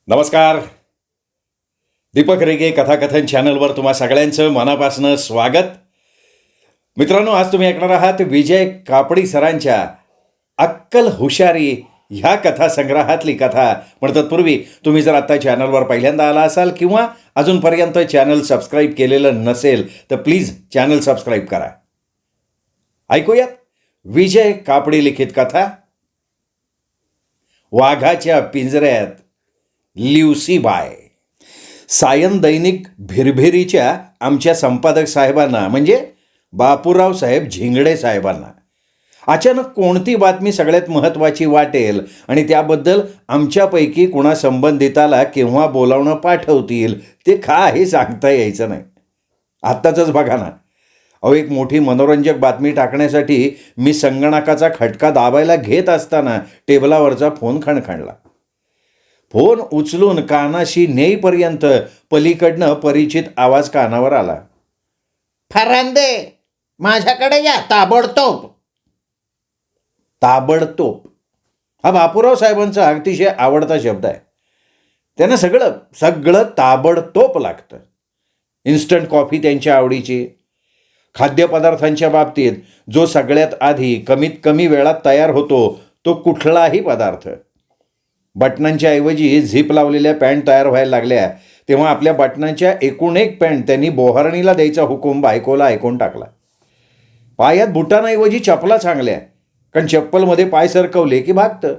नमस्कार. दीपक रेगे कथाकथन चॅनलवर तुम्हा सगळ्यांचं मनापासून स्वागत. मित्रांनो, आज तुम्ही ऐकणार आहात विजय कापडी सरांच्या अक्कल हुशारी ह्या कथासंग्रहातली कथा. पण तत्पूर्वी तुम्ही जर आत्ता चॅनलवर पहिल्यांदा आला असाल किंवा अजूनपर्यंत चॅनल सबस्क्राईब केलेलं नसेल तर प्लीज चॅनल सबस्क्राईब करा. ऐकूयात विजय कापडी लिखित कथा वाघाच्या पिंजऱ्यात. ल्युसीबाय. सायन दैनिक भिरभिरीच्या आमच्या संपादक साहेबांना म्हणजे बापूराव साहेब झिंगडे साहेबांना अचानक कोणती बातमी सगळ्यात महत्त्वाची वाटेल आणि त्याबद्दल आमच्यापैकी कुणा संबंधिताला केव्हा बोलावणं पाठवतील ते काही सांगता यायचं नाही. आत्ताचंच बघा ना, एक मोठी मनोरंजक बातमी टाकण्यासाठी मी संगणकाचा खटका दाबायला घेत असताना टेबलावरचा फोन खणखणला. फोन उचलून कानाशी नेईपर्यंत पलीकडनं परिचित आवाज कानावर आला. फरांदे, माझ्याकडे या ताबडतोब. ताबडतोब हा बापूराव साहेबांचा अतिशय आवडता शब्द आहे. त्यांना सगळं ताबडतोब लागतं. इन्स्टंट कॉफी त्यांच्या आवडीची. खाद्यपदार्थांच्या बाबतीत जो सगळ्यात आधी कमीत कमी वेळात तयार होतो तो कुठलाही पदार्थ. बटनांच्या ऐवजी झिप लावलेल्या पॅन्ट तयार व्हायला लागल्या तेव्हा आपल्या बटनांच्या एकूण एक पॅन्ट त्यांनी बोहारणीला द्यायचा हुकूम बायकोला ऐकून टाकला. पायात बुटांऐवजी चपला चांगल्या, कारण चप्पलमध्ये पाय सरकवले की भागतं.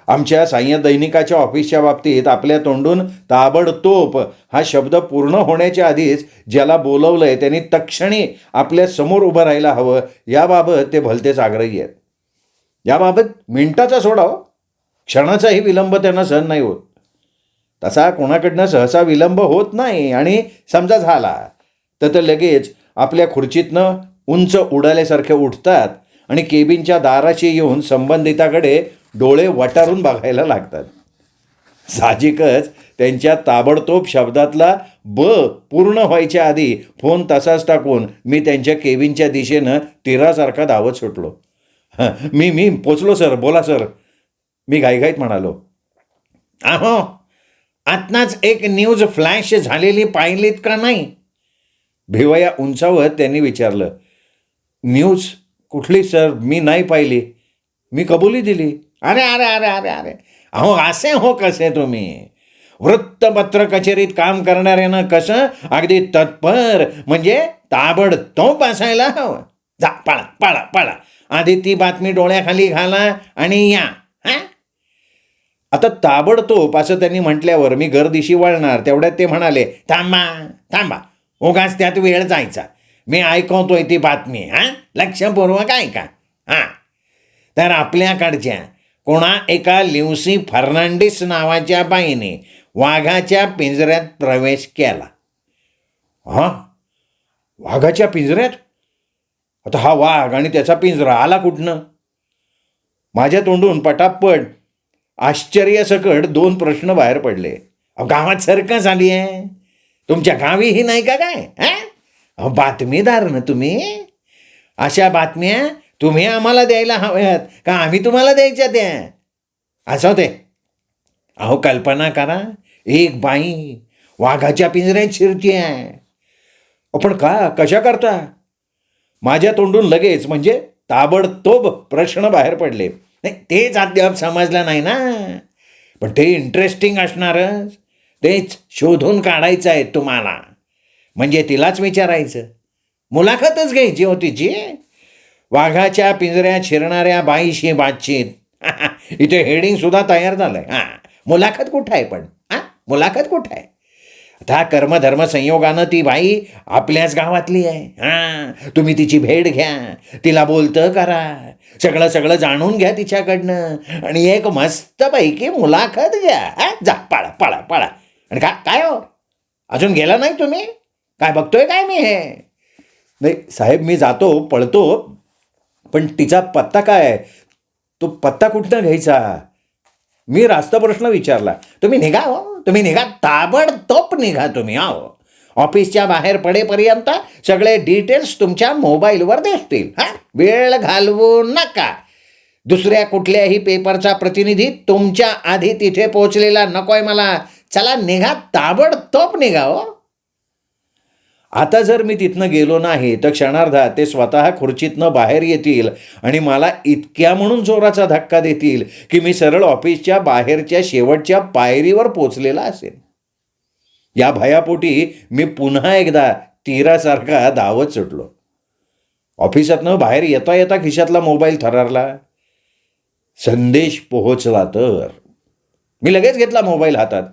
आमच्या सायन दैनिकाच्या ऑफिसच्या बाबतीत आपल्या तोंडून ताबडतोब हा शब्द पूर्ण होण्याच्या आधीच ज्याला बोलवलं आहे त्यांनी तत्क्षणी आपल्या समोर उभं राहायला हवं याबाबत ते भलतेच आग्रही आहेत. याबाबत मिनिटाचा सोडा हो, क्षणाचाही विलंब त्यांना सहन नाही होत. तसा कोणाकडनं सहसा विलंब होत नाही आणि समजा झाला तर लगेच आपल्या खुर्चीतनं उंच उडाल्यासारखे उठतात आणि केबिनच्या दाराशी येऊन संबंधिताकडे डोळे वटारून बघायला लागतात. साहजिकच त्यांच्या ताबडतोब शब्दातला ब पूर्ण व्हायच्या आधी फोन तसाच टाकून मी त्यांच्या केबिनच्या दिशेनं तीरासारखा धावत सुटलो. मी पोचलो सर, बोला सर, मी घाईघाईत म्हणालो. अहो, आत्ताच एक न्यूज फ्लॅश झालेली पाहिलीत का नाही? भिवया उंचावत त्यांनी विचारलं. न्यूज कुठली सर? मी नाही पाहिली. मी कबुली दिली. अरे अरे अरे अरे अरे अहो, असे हो कसे तुम्ही? वृत्तपत्र कचेरीत काम करणाऱ्यानं कसं अगदी तत्पर म्हणजे ताबडतोब असायला हवं. जा, पळा पळा पळा, आधी ती बातमी डोळ्याखाली घाला आणि या. आता ताबडतोब असं त्यांनी म्हटल्यावर मी गर्दीशी वळणार तेवढ्यात ते म्हणाले, थांबा थांबा, उगाच त्यात वेळ जायचा. मी ऐकवतोय ती बातमी. लक्षपूर्वक ऐका. तर आपल्याकडच्या कोणा एका ल्युसी फर्नांडिस नावाच्या बाईने वाघाच्या पिंजऱ्यात प्रवेश केला. वाघाच्या पिंजऱ्यात? आता हा वाघ आणि त्याचा पिंजरा आला कुठनं? माझ्या तोंडून पटापट आश्चर्यासकट दोन प्रश्न बाहेर पडले. गावात सर्कस आली आहे? तुमच्या गावीही नाही का काय? बातमीदार ना तुम्ही. अशा बातम्या तुम्ही आम्हाला द्यायला हव्यात का आम्ही तुम्हाला द्यायच्या त्या? असं होते. अहो, कल्पना करा, एक बाई वाघाच्या पिंजऱ्यात शिरती आहे. पण कशा करता? माझ्या तोंडून लगेच म्हणजे ताबडतोब प्रश्न बाहेर पडले. नाही, तेच अद्याप समजलं नाही ना. पण ते इंटरेस्टिंग असणारच. तेच शोधून काढायचं आहे तुम्हाला. म्हणजे तिलाच विचारायचं, मुलाखतच घ्यायची होती तिची. वाघाच्या पिंजऱ्यात शिरणाऱ्या बाईशी बातचीत. इथे हेडिंगसुद्धा तयार झालं आहे. मुलाखत कुठं आहे? पण मुलाखत कुठं आहे? आता कर्मधर्म संयोगानं ती बाई आपल्याच गावातली आहे. तुम्ही तिची भेट घ्या, तिला बोलतं करा, सगळं जाणून घ्या तिच्याकडनं आणि एक मस्तपैकी मुलाखत घ्या. जा, पळा पळा पळा. आणि काय हो, अजून गेला नाही तुम्ही? काय बघतोय काय मी हे? नाही साहेब, मी जातो, पळतो, पण तिचा पत्ता काय? तो पत्ता कुठनं घ्यायचा? मी रास्ता प्रश्न विचारला. तुम्ही निघा हो, तुम्ही निघा, ताबडतोब निघा तुम्ही. ऑफिसच्या बाहेर पडेपर्यंत सगळे डिटेल्स तुमच्या मोबाईलवर दिसतील. वेळ घालवू नका. दुसऱ्या कुठल्याही पेपरचा प्रतिनिधी तुमच्या आधी तिथे पोहोचलेला नकोय मला. चला निघा, ताबडतोब निघा हो. आता जर मी तिथनं गेलो नाही तर क्षणार्धात ते स्वतः खुर्चीतनं बाहेर येतील आणि मला इतक्या म्हणून जोराचा धक्का देतील की मी सरळ ऑफिसच्या बाहेरच्या शेवटच्या पायरीवर पोचलेला असेल. या भयापोटी मी पुन्हा एकदा तीरासारखा धावत सुटलो. ऑफिसातनं बाहेर येता येता खिशातला मोबाईल थरारला. संदेश पोहोचला तर मी लगेच घेतला मोबाईल हातात.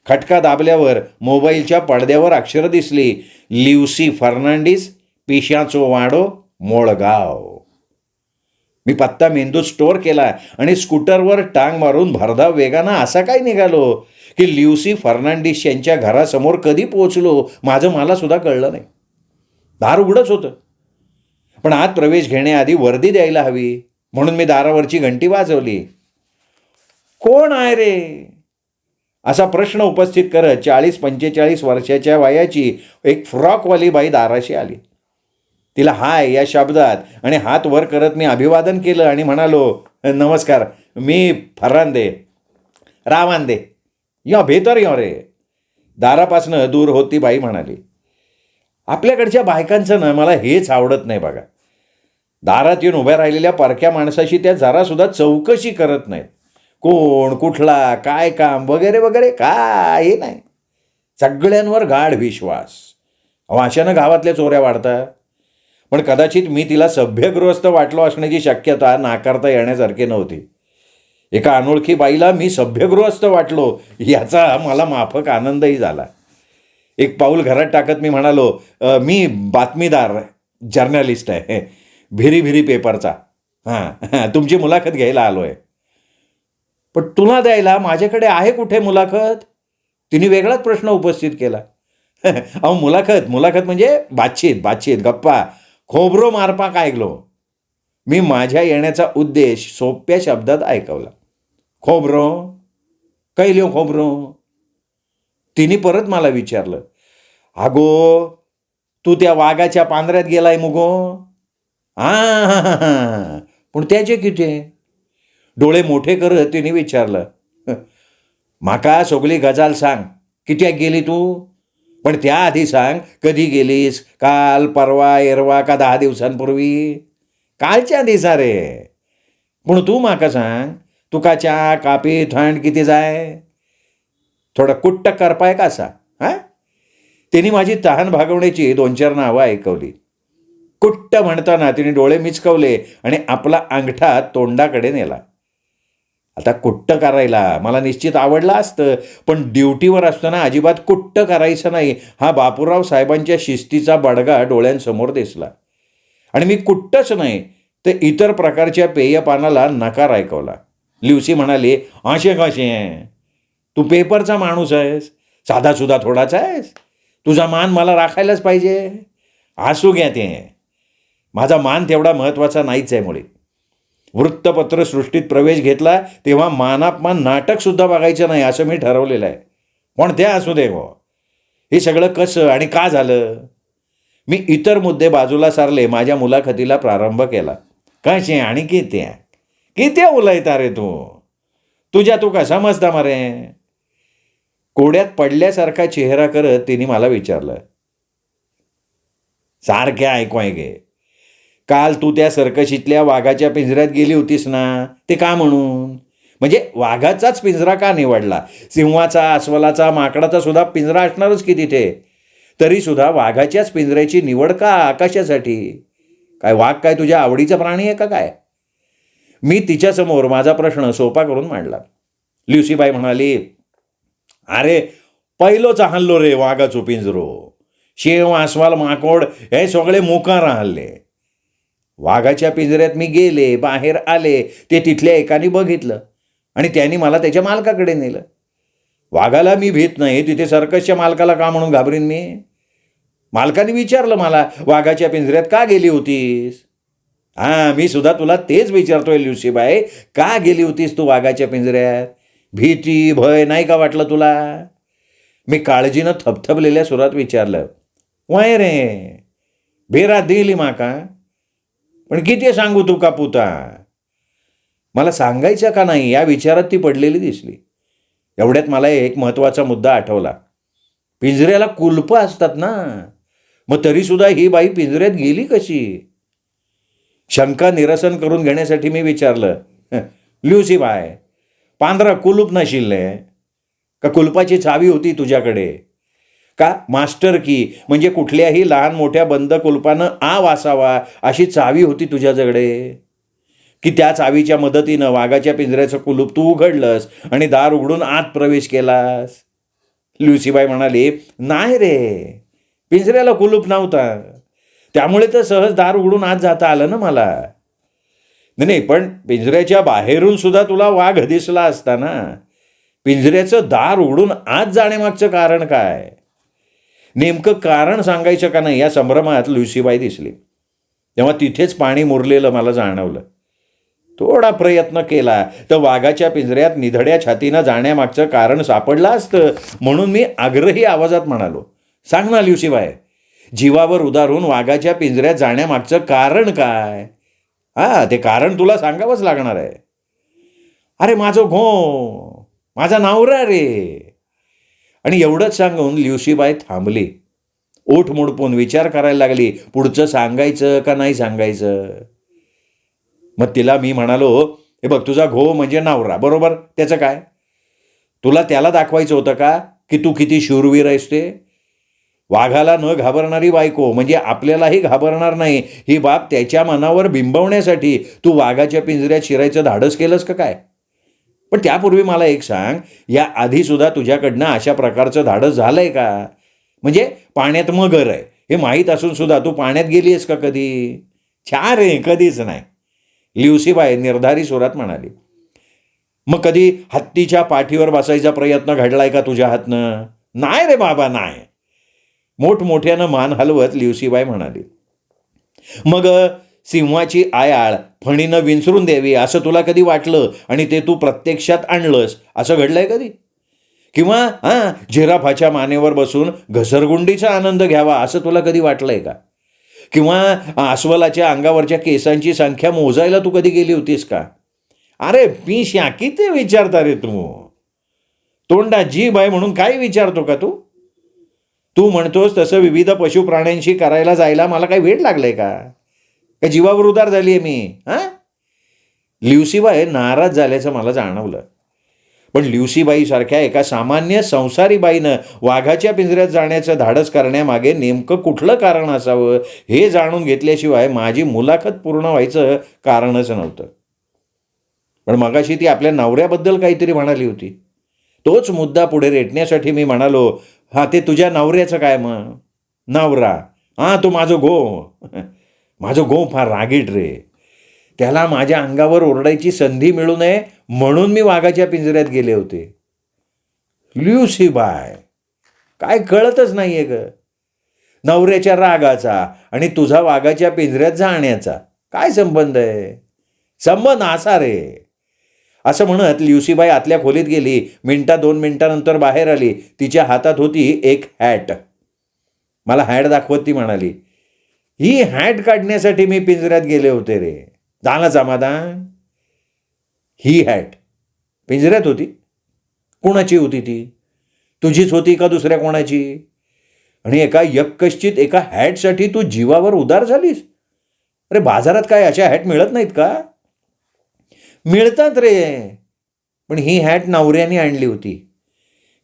खटका दाबल्यावर मोबाईलच्या पडद्यावर अक्षरं दिसली, ल्युसी फर्नांडिस, पिशाचो वाडो, मोळगाव. मी पत्ता मेंदूत स्टोअर केला आणि स्कूटरवर टांग मारून भरधाव वेगानं असा काय निघालो की ल्युसी फर्नांडिस यांच्या घरासमोर कधी पोहोचलो माझं मला सुद्धा कळलं नाही. दार उघडच होतं, पण आत प्रवेश घेण्याआधी वर्दी द्यायला हवी म्हणून मी दारावरची घंटी वाजवली. कोण आहे रे, असा प्रश्न उपस्थित करत 40-45 वर्षाच्या वयाची एक फ्रॉकवाली बाई दाराशी आली. तिला हाय या शब्दात आणि हात वर करत मी अभिवादन केलं आणि म्हणालो, नमस्कार, मी फरांदे रावांदे, या भेतर यो रे. दारापासनं दूर होत ती बाई म्हणाली, आपल्याकडच्या बायकांचं ना मला हेच आवडत नाही बघा. दारात येऊन उभ्या राहिलेल्या परक्या माणसाशी त्या जरासुद्धा चौकशी करत नाहीत. कोण, कुठला, काय काम वगैरे वगैरे काही नाही. सगळ्यांवर गाढ विश्वास. अशानं गावातल्या चोऱ्या वाढतात. पण कदाचित मी तिला सभ्यगृहस्थ वाटलो असण्याची शक्यता नाकारता येण्यासारखी नव्हती. एका अनोळखी बाईला मी सभ्यगृहस्थ वाटलो याचा मला माफक आनंदही झाला. एक पाऊल घरात टाकत मी म्हणालो, मी बातमीदार जर्नलिस्ट आहे, भिरी भिरी पेपरचा. हां, तुमची मुलाखत घ्यायला आलो आहे. पण तुला द्यायला माझ्याकडे आहे कुठे मुलाखत? तिने वेगळाच प्रश्न उपस्थित केला. अहो मुलाखत म्हणजे बातचीत गप्पा, खोबरो मारपा ऐकलो. मी माझ्या येण्याचा उद्देश सोप्या शब्दात ऐकवला. खोबरो काही लिहो खोबरो. तिने परत मला विचारलं, अगो तू त्या वाघाच्या पांढऱ्यात गेलाय मुगो? हां, पण त्याचे किती? डोळे मोठे करत तिने विचारलं, माका सगळी गजाल सांग, कित्याक गेली तू? पण त्याआधी सांग, कधी गेलीस? काल, परवा, एरवा का 10 दिवसांपूर्वी? कालच्या दिसा रे. पण तू माका सांग, तुका चहा कापी थंड किती जाय? थोडं कुट्ट करपाय कसा? हां, तिने माझी तहान भागवण्याची 2-4 नावं ऐकवली. कुट्ट म्हणताना तिने डोळे मिचकवले आणि आपला अंगठा तोंडाकडे नेला. आता कुट्ट करायला मला निश्चित आवडलं असतं, पण ड्युटीवर असताना अजिबात कुट्ट करायचं नाही हा बापूराव साहेबांच्या शिस्तीचा बडगा डोळ्यांसमोर दिसला. आणि मी कुट्टच नाही तर इतर प्रकारच्या पेयपानाला नकार ऐकवला. ल्युसी म्हणाली, असे कसे? तू पेपरचा माणूस आहेस, साधासुद्धा थोडाच आहेस. तुझा मान मला राखायलाच पाहिजे. असू घ्या, ते माझा मान तेवढा महत्त्वाचा नाहीच आहे. मुळे वृत्तपत्र सृष्टीत प्रवेश घेतला तेव्हा मानापमान नाटकसुद्धा बघायचं नाही असं मी ठरवलेलं आहे. पण ते असू दे गो, हे सगळं कसं आणि का झालं? मी इतर मुद्दे बाजूला सारले. माझ्या मुलाखतीला प्रारंभ केला. कसे आणि किती उलायता रे तू? तू का समजता मारे? कोड्यात पडल्यासारखा चेहरा करत तिने मला विचारलं. सारखे ऐकवाय गे, काल तू त्या सर्कशीतल्या वाघाच्या पिंजऱ्यात गेली होतीस ना, ते का म्हणून? म्हणजे वाघाचाच पिंजरा का निवडला? सिंहाचा, अस्वलाचा, माकडाचा सुद्धा पिंजरा असणारच की तिथे. तरी सुद्धा वाघाच्याच पिंजऱ्याची निवड का? कशासाठी? काय वाघ काय तुझ्या आवडीचा प्राणी आहे का काय? मी तिच्यासमोर माझा प्रश्न सोपा करून मांडला. ल्युसीबाई म्हणाली, अरे पहिलोच हल्लो रे वाघाचो पिंजरो. शेव, अस्वाल, माकोड हे सगळे मोकार हल्ले. वाघाच्या पिंजऱ्यात मी गेले, बाहेर आले, ते तिथल्या एकाने बघितलं आणि त्यांनी मला त्याच्या मालकाकडे नेलं. वाघाला मी भीत नाही, तिथे सर्कसच्या मालकाला का म्हणून घाबरीन मी? मालकाने विचारलं मला, वाघाच्या पिंजऱ्यात का गेली होतीस? हां, मी सुद्धा तुला तेच विचारतोय ल्युसीबाई, का गेली होतीस तू वाघाच्या पिंजऱ्यात? भीती, भय नाही का वाटलं तुला? मी काळजीनं थपथपलेल्या सुरात विचारलं. वय रे, भेरा दिली माका, पण किती सांगू तुका पुता? मला सांगायचं का नाही या विचारात ती पडलेली दिसली. एवढ्यात मला एक महत्त्वाचा मुद्दा आठवला. पिंजऱ्याला कुलपं असतात ना, मग तरीसुद्धा ही बाई पिंजऱ्यात गेली कशी? शंका निरसन करून घेण्यासाठी मी विचारलं, ल्युसी बाय, पांढरा कुलूप नशिल्ले का? कुलपाची चावी होती तुझ्याकडे का? मास्टर की म्हणजे कुठल्याही लहान मोठ्या बंद कुलपानं वासावा अशी चावी होती तुझ्याकडे की त्या चावीच्या मदतीनं वाघाच्या पिंजऱ्याचं कुलूप तू उघडलंस आणि दार उघडून आत प्रवेश केलास? ल्युसीबाई म्हणाली, नाही रे, पिंजऱ्याला कुलूप नव्हता, त्यामुळे तर सहज दार उघडून आत जाता आलं ना मला. नाही, पण पिंजऱ्याच्या बाहेरून सुद्धा तुला वाघ दिसला असता ना. पिंजऱ्याचं दार उघडून आत जाण्यामागचं कारण काय? नेमकं कारण सांगायचं का नाही या संभ्रमात ल्युसीबाई दिसली. तेव्हा तिथेच पाणी मुरलेलं मला जाणवलं. थोडा प्रयत्न केला तर वाघाच्या पिंजऱ्यात निधड्या छातीनं जाण्यामागचं कारण सापडलं असतं. म्हणून मी आग्रही आवाजात म्हणालो, सांग ना ल्युसीबाई, जीवावर उदारून वाघाच्या पिंजऱ्यात जाण्यामागचं कारण काय? ते कारण तुला सांगावंच लागणार आहे. अरे माझं माझा नवरा रे. आणि एवढंच सांगून ल्युसीबाई थांबली. ओठ मुडपून विचार करायला लागली, पुढचं सांगायचं का नाही सांगायचं. मग तिला मी म्हणालो, हे बघ, तुझा म्हणजे नवरा, बरोबर, त्याचं काय? तुला त्याला दाखवायचं होतं का की तू किती शूरवीर आहेस ते? वाघाला न घाबरणारी बायको म्हणजे आपल्यालाही घाबरणार नाही ही बाब त्याच्या मनावर बिंबवण्यासाठी तू वाघाच्या पिंजऱ्यात शिरायचं धाडस केलंस का काय? पण त्यापूर्वी मला एक सांग, या आधीसुद्धा तुझ्याकडनं अशा प्रकारचं धाडस झालंय का? म्हणजे पाण्यात मगर आहे हे माहीत असून सुद्धा तू पाण्यात गेली आहेस का कधी? छान रे, कधीच नाही, ल्युसीबाई निर्धारी सुरात म्हणाली. मग कधी हत्तीच्या पाठीवर बसायचा प्रयत्न घडलाय का तुझ्या हातनं? नाही रे बाबा, नाही, मोठमोठ्यानं मान हलवत ल्युसीबाई म्हणाली. मग सिंहाची आयाळ फणीनं विंचरून द्यावी असं तुला कधी वाटलं आणि ते तू प्रत्यक्षात आणलंस असं घडलंय कधी? किंवा जिराफाच्या मानेवर बसून घसरगुंडीचा आनंद घ्यावा असं तुला कधी वाटलंय का? किंवा अस्वलाच्या अंगावरच्या केसांची संख्या मोजायला तू कधी गेली होतीस का? अरे पिशा, किती विचारता रे तू? तोंडा जीभ आहे म्हणून काय विचारतो का तू? तू म्हणतोस तसं विविध पशु प्राण्यांशी करायला जायला मला काही वेळ लागलाय का? काय जीवावर उदार झाली आहे मी? ल्युसीबाई नाराज झाल्याचं मला जाणवलं. पण ल्युसीबाई सारख्या एका सामान्य संसारी बाईनं वाघाच्या पिंजऱ्यात जाण्याचं धाडस करण्यामागे नेमकं कुठलं कारण असावं हे जाणून घेतल्याशिवाय माझी मुलाखत पूर्ण व्हायचं कारणच नव्हतं. पण मगाशी ती आपल्या नवऱ्याबद्दल काहीतरी म्हणाली होती. तोच मुद्दा पुढे रेटण्यासाठी मी म्हणालो, ते तुझ्या नवऱ्याचं काय? मग नवरा, तो माझं फार रागीट रे. त्याला माझ्या अंगावर ओरडायची संधी मिळू नये म्हणून मी वाघाच्या पिंजऱ्यात गेले होते. ल्युसीबाई, काय कळतच नाहीये ग? नवऱ्याच्या रागाचा आणि तुझा वाघाच्या पिंजऱ्यात जाण्याचा काय संबंध आहे? संबंध असा रे. असं म्हणत ल्युसीबाई आतल्या खोलीत गेली. 2 मिनिटानंतर बाहेर आली. तिच्या हातात होती एक हॅट. मला हॅट दाखवत ती म्हणाली, ही हॅट काढण्यासाठी मी पिंजऱ्यात गेले होते रे. झालं समाधान? ही हॅट पिंजऱ्यात होती? कोणाची होती ती? तुझीच होती का दुसऱ्या कोणाची? आणि एका यक्कश्चित एका हॅटसाठी तू जीवावर उदार झालीस? अरे बाजारात काय अशा हॅट मिळत नाहीत का? मिळतात रे, पण ही हॅट नवऱ्याने आणली होती.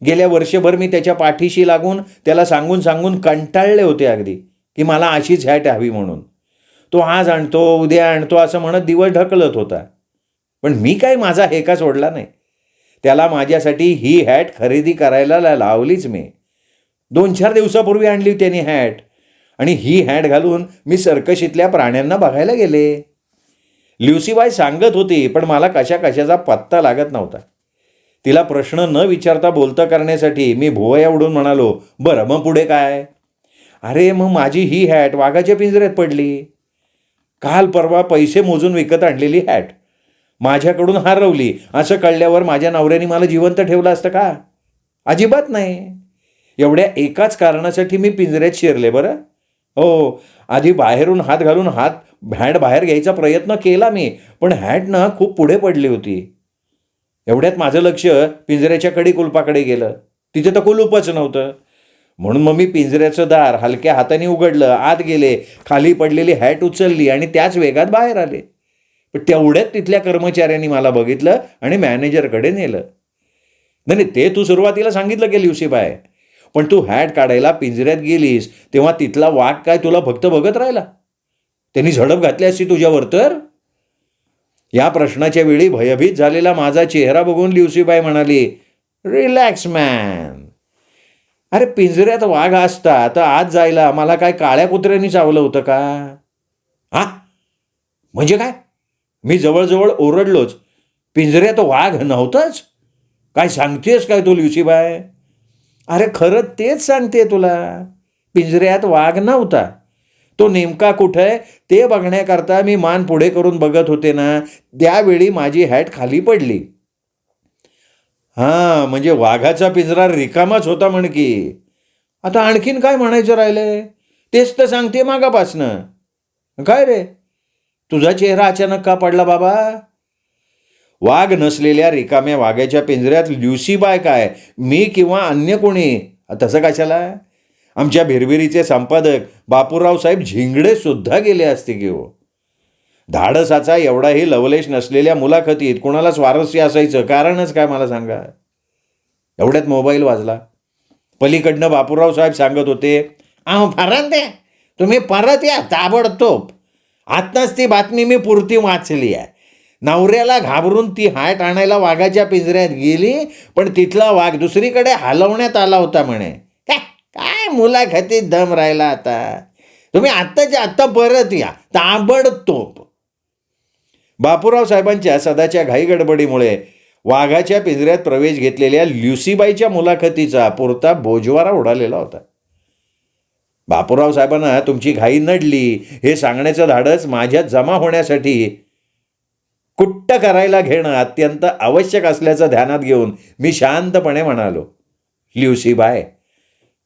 गेल्या वर्षभर मी त्याच्या पाठीशी लागून त्याला सांगून कंटाळले होते अगदी की मला अशीच हॅट हवी म्हणून. तो आज आणतो, उद्या आणतो असं म्हणत दिवस ढकलत होता. पण मी काय माझा हेका सोडला नाही. त्याला माझ्यासाठी ही हॅट खरेदी करायला लावलीच मी. 2-4 दिवसापूर्वी आणली त्याने हॅट आणि ही हॅट घालून मी सर्कशीतल्या प्राण्यांना बघायला गेले. ल्युसीबाई सांगत होती, पण मला कशाचा पत्ता लागत नव्हता. तिला प्रश्न न विचारता बोलतं करण्यासाठी मी भुवया उडून म्हणालो, बरं मग पुढे काय? अरे मग माझी ही हॅट वाघाच्या पिंजऱ्यात पडली. काल परवा पैसे मोजून विकत आणलेली हॅट माझ्याकडून हरवली असं कळल्यावर माझ्या नवऱ्याने मला जिवंत ठेवलं असतं का? अजिबात नाही. एवढ्या एकाच कारणासाठी मी पिंजऱ्यात शिरले बरं. हो, आधी बाहेरून हात घालून हॅट बाहेर घ्यायचा प्रयत्न केला मी, पण हॅट ना खूप पुढे पडली होती. एवढ्यात माझं लक्ष पिंजऱ्याच्या कुलपाकडे गेलं. तिथे तर कुलूपच नव्हतं. म्हणून मग मी पिंजऱ्याचं दार हलक्या हाताने उघडलं, आत गेले, खाली पडलेली हॅट उचलली आणि त्याच वेगात बाहेर आले. पण तेवढ्यात तिथल्या कर्मचाऱ्यांनी मला बघितलं आणि मॅनेजरकडे नेलं. नाही नाही, ते तू सुरुवातीला सांगितलं की ल्युसीबाय, पण तू हॅट काढायला पिंजऱ्यात गेलीस तेव्हा तिथला वाघ काय तुला फक्त बघत राहिला? त्यांनी झडप घातली असती तुझ्यावर तर? या प्रश्नाच्या वेळी भयभीत झालेला माझा चेहरा बघून ल्युसीबाई म्हणाली, रिलॅक्स मॅन. अरे पिंजऱ्यात वाघ असता तर आज जायला मला काय काळ्या कुत्र्यांनी चावलं होतं का? हा, म्हणजे काय? मी जवळजवळ ओरडलोच. पिंजऱ्यात वाघ नव्हताच? काय सांगतेस काय तू ल्युसीबाय? अरे खरं तेच सांगते तुला. पिंजऱ्यात वाघ नव्हता. तो नेमका कुठं आहे ते बघण्याकरता मी मान पुढे करून बघत होते ना, त्यावेळी माझी हॅट खाली पडली. हां, म्हणजे वाघाचा पिंजरा रिकामाच होता म्हण की. आता आणखीन काय म्हणायचं राहिलंय? तेच तर सांगते मागापासनं. काय रे, तुझा चेहरा अचानक का पडला बाबा? वाघ नसलेल्या रिकाम्या वाघाच्या पिंजऱ्यात ल्युसीबाय काय, मी किंवा अन्य कोणी? तसं कशाला? आमच्या भिरभिरीचे संपादक बापूराव साहेब झिंगडे सुद्धा गेले असते की हो. धाडसाचा एवढाही लवलेश नसलेल्या मुलाखतीत कोणाला स्वारस्य असायचं कारणच काय मला सांगा? एवढ्यात मोबाईल वाजला. पलीकडनं बापूराव साहेब सांगत होते, अहो फरांदे, तुम्ही परत या ताबडतोब. आत्ताच ती बातमी मी पुरती वाचली आहे. नवऱ्याला घाबरून ती हॅट आणायला वाघाच्या पिंजऱ्यात गेली, पण तिथला वाघ दुसरीकडे हलवण्यात आला होता म्हणे. काय काय मुलाखतीत दम राहिला आता? तुम्ही आत्ताच्या आत्ता परत या ताबडतोब. बापूराव साहेबांच्या सदाच्या घाईगडबडीमुळे वाघाच्या पिंजऱ्यात प्रवेश घेतलेल्या ल्युसीबाईच्या मुलाखतीचा पुरता बोजवारा उडालेला होता. बापूराव साहेबांना तुमची घाई नडली हे सांगण्याचं धाडस माझ्यात जमा होण्यासाठी कुट्ट करायला घेणं अत्यंत आवश्यक असल्याचं ध्यानात घेऊन मी शांतपणे म्हणालो, ल्युसीबाय,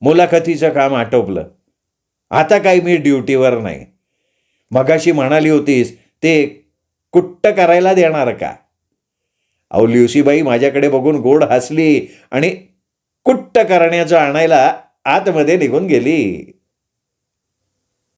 मुलाखतीचं काम आटोपलं. आता काही मी ड्युटीवर नाही. मगाशी म्हणाली होतीस ते कुट्ट करायला देणार का? अहो ल्युसीबाई माझ्याकडे बघून गोड हसली आणि कुट्ट करण्याचं आणायला आतमध्ये निघून गेली.